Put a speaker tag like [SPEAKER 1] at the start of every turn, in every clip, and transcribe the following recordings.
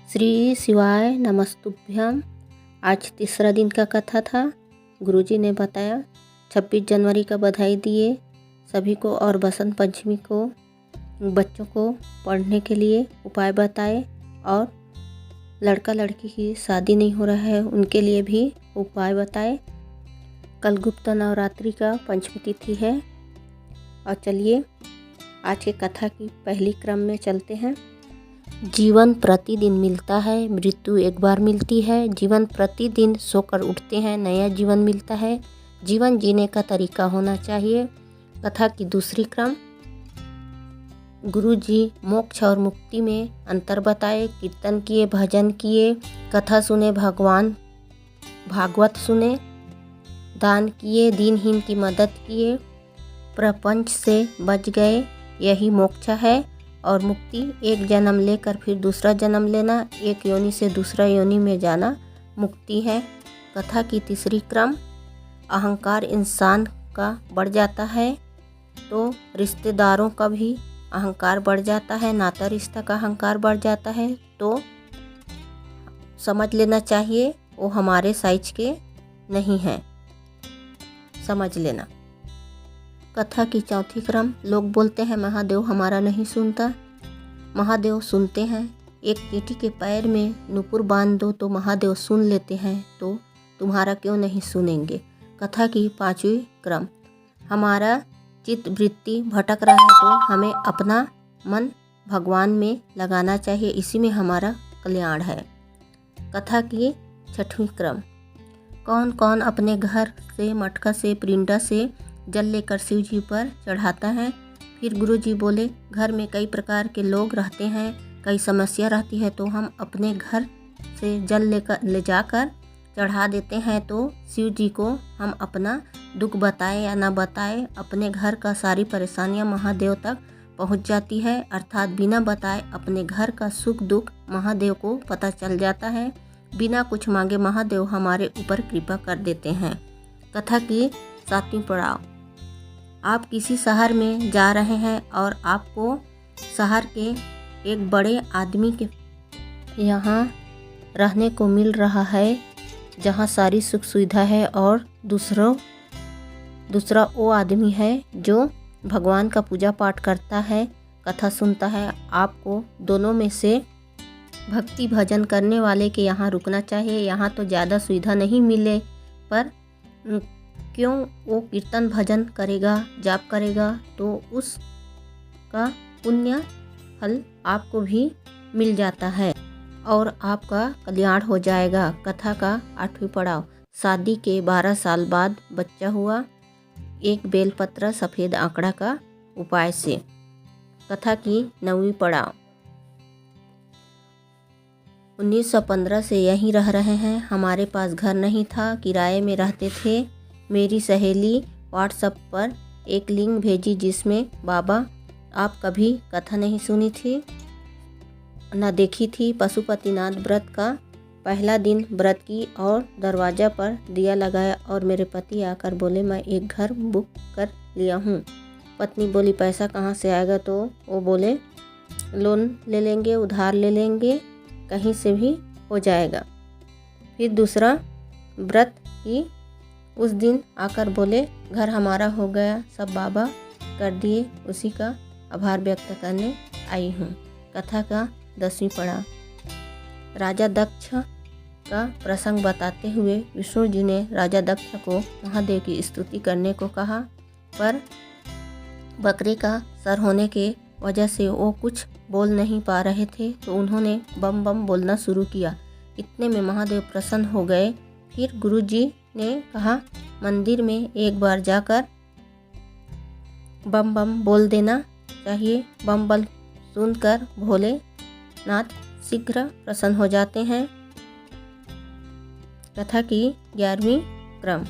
[SPEAKER 1] श्री शिवाय नमस्तुभ्यम। आज तीसरा दिन का कथा था। गुरुजी ने बताया 26 जनवरी का बधाई दिए सभी को और बसंत पंचमी को बच्चों को पढ़ने के लिए उपाय बताए, और लड़का लड़की की शादी नहीं हो रहा है उनके लिए भी उपाय बताए। कल गुप्त नवरात्रि का पंचमी तिथि है। और चलिए आज के कथा की पहली क्रम में चलते हैं। जीवन प्रतिदिन मिलता है, मृत्यु एक बार मिलती है। जीवन प्रतिदिन सोकर उठते हैं, नया जीवन मिलता है। जीवन जीने का तरीका होना चाहिए। कथा की दूसरी क्रम। गुरुजी मोक्ष और मुक्ति में अंतर बताए, कीर्तन किए, भजन किए, कथा सुने, भगवान भागवत सुने, दान किए, दीनहीन की मदद किए, प्रपंच से बच गए, यही मोक्ष है। और मुक्ति एक जन्म लेकर फिर दूसरा जन्म लेना, एक योनि से दूसरा योनि में जाना मुक्ति है। कथा की तीसरी क्रम। अहंकार इंसान का बढ़ जाता है तो रिश्तेदारों का भी अहंकार बढ़ जाता है, नाता रिश्ता का अहंकार बढ़ जाता है, तो समझ लेना चाहिए वो हमारे साइज के नहीं हैं, समझ लेना। कथा की चौथी क्रम। लोग बोलते हैं महादेव हमारा नहीं सुनता। महादेव सुनते हैं। एक चींटी के पैर में नुपुर बांध दो तो महादेव सुन लेते हैं, तो तुम्हारा क्यों नहीं सुनेंगे। कथा की पांचवी क्रम। हमारा चित्त वृत्ति भटक रहा है तो हमें अपना मन भगवान में लगाना चाहिए, इसी में हमारा कल्याण है। कथा की छठवीं क्रम। कौन कौन अपने घर से, मटका से, प्रिंडा से जल लेकर शिव जी पर चढ़ाता है। फिर गुरु जी बोले घर में कई प्रकार के लोग रहते हैं, कई समस्या रहती है, तो हम अपने घर से जल ले जाकर चढ़ा देते हैं, तो शिव जी को हम अपना दुख बताए या ना बताए, अपने घर का सारी परेशानियां महादेव तक पहुंच जाती है। अर्थात बिना बताए अपने घर का सुख दुख महादेव को पता चल जाता है। बिना कुछ मांगे महादेव हमारे ऊपर कृपा कर देते हैं। कथा की सातवीं पड़ाव। आप किसी शहर में जा रहे हैं और आपको शहर के एक बड़े आदमी के यहाँ रहने को मिल रहा है, जहाँ सारी सुख सुविधा है, और दूसरा वो आदमी है जो भगवान का पूजा पाठ करता है, कथा सुनता है। आपको दोनों में से भक्ति भजन करने वाले के यहाँ रुकना चाहिए। यहाँ तो ज़्यादा सुविधा नहीं मिले, पर क्यों वो कीर्तन भजन करेगा, जाप करेगा, तो उसका पुण्य फल आपको भी मिल जाता है और आपका कल्याण हो जाएगा। कथा का आठवीं पड़ाव। शादी के 12 साल बाद बच्चा हुआ, एक बेलपत्र सफ़ेद आंकड़ा का उपाय से। कथा की 9वीं पड़ाव। 1915 से यहीं रह रहे हैं। हमारे पास घर नहीं था, किराए में रहते थे। मेरी सहेली व्हाट्सएप पर एक लिंक भेजी जिसमें बाबा आप कभी कथा नहीं सुनी थी न देखी थी। पशुपतिनाथ व्रत का पहला दिन व्रत की और दरवाज़ा पर दिया लगाया, और मेरे पति आकर बोले मैं एक घर बुक कर लिया हूँ। पत्नी बोली पैसा कहाँ से आएगा, तो वो बोले लोन ले लेंगे, उधार ले लेंगे, कहीं से भी हो जाएगा। फिर दूसरा व्रत की उस दिन आकर बोले घर हमारा हो गया, सब बाबा कर दिए, उसी का आभार व्यक्त करने आई हूँ। कथा का 10वीं पड़ाव। राजा दक्ष का प्रसंग बताते हुए विष्णु जी ने राजा दक्ष को महादेव की स्तुति करने को कहा, पर बकरे का सर होने के वजह से वो कुछ बोल नहीं पा रहे थे, तो उन्होंने बम बम बोलना शुरू किया। इतने में महादेव प्रसन्न हो गए। फिर गुरु जी ने कहा मंदिर में एक बार जाकर बम बम बोल देना चाहिए। बम बम सुनकर भोलेनाथ शीघ्र प्रसन्न हो जाते हैं। कथा की 11वीं क्रम।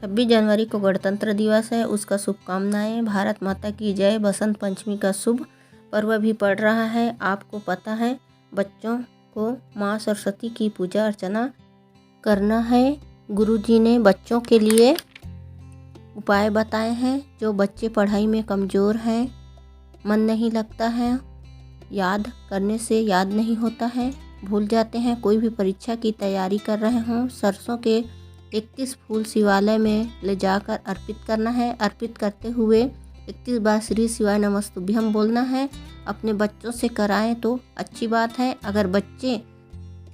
[SPEAKER 1] 26 जनवरी को गणतंत्र दिवस है, उसका शुभकामनाएं। भारत माता की जय। बसंत पंचमी का शुभ पर्व भी पड़ रहा है। आपको पता है बच्चों को माँ सरस्वती की पूजा अर्चना करना है। गुरुजी ने बच्चों के लिए उपाय बताए हैं। जो बच्चे पढ़ाई में कमज़ोर हैं, मन नहीं लगता है, याद करने से याद नहीं होता है, भूल जाते हैं, कोई भी परीक्षा की तैयारी कर रहे हों, सरसों के 31 फूल शिवालय में ले जाकर अर्पित करना है। अर्पित करते हुए 31 बार श्री शिवाय नमस्तुभ्यम बोलना है। अपने बच्चों से कराएं तो अच्छी बात है। अगर बच्चे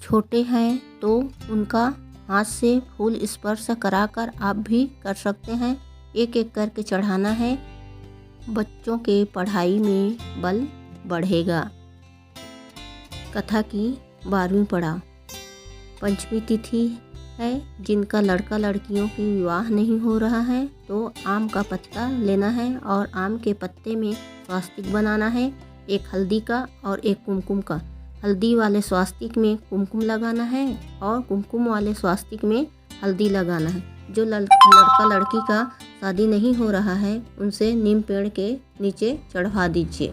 [SPEAKER 1] छोटे हैं तो उनका हाथ से फूल स्पर्श कराकर आप भी कर सकते हैं। एक एक करके चढ़ाना है। बच्चों के पढ़ाई में बल बढ़ेगा। कथा की 12वीं पड़ाव। पंचमी तिथि है। जिनका लड़का लड़कियों की विवाह नहीं हो रहा है तो आम का पत्ता लेना है और आम के पत्ते में स्वास्तिक बनाना है, एक हल्दी का और एक कुमकुम का। हल्दी वाले स्वास्तिक में कुमकुम लगाना है और कुमकुम वाले स्वास्तिक में हल्दी लगाना है। जो लड़का लड़की का शादी नहीं हो रहा है उनसे नीम पेड़ के नीचे चढ़वा दीजिए।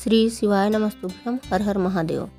[SPEAKER 1] श्री शिवाय नमस्तुभ्यम। हर हर महादेव।